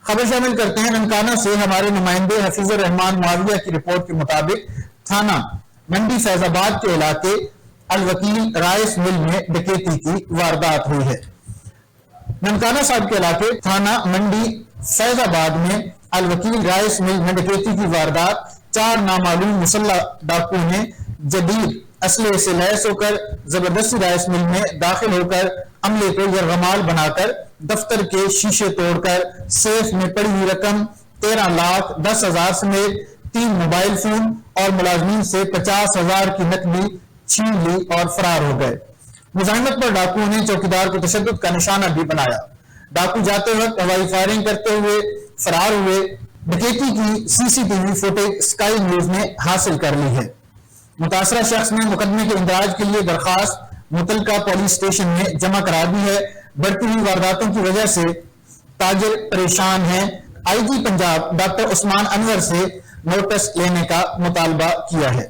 خبر شامل کرتے ہیں ننکانہ سے ہمارے نمائندے حفیظ الرحمان معاویہ کی رپورٹ کے مطابق تھانہ منڈی فیض آباد کے علاقے الوکیل رائس مل میں ڈکیتی کی واردات ہوئی ہے۔ ننکانہ صاحب کے علاقے تھانہ منڈی فیض آباد میں الوکیل رائس مل میں ڈکیتی کی واردات 4 نامعلوم مسلح ڈاکوؤں نے جدید اسلحے سے لیس ہو کر زبردستی رائس مل میں داخل ہو کر عملے کو یرغمال بنا کر دفتر کے شیشے توڑ کر سیف میں پڑی ہوئی رقم 13,10,000 سمیت 3 موبائل فون اور ملازمین سے 50,000 کی نقدی چھین لی اور فرار ہو گئے۔ مزاحمت پر ڈاکوؤں نے چوکیدار کو تشدد کا نشانہ بھی بنایا۔ ڈاکو جاتے وقت ہوائی فائرنگ کرتے ہوئے فرار ہوئے۔ ڈکیتی کی C C T V footage Sky News نے حاصل کر لی ہے۔ متاثرہ شخص نے مقدمے کے اندراج کے لیے درخواست متعلقہ پولیس اسٹیشن میں جمع کرا دی ہے۔ بڑھتی ہوئی وارداتوں کی وجہ سے تاجر پریشان ہیں۔ آئی جی پنجاب ڈاکٹر عثمان انور سے نوٹس لینے کا مطالبہ کیا ہے۔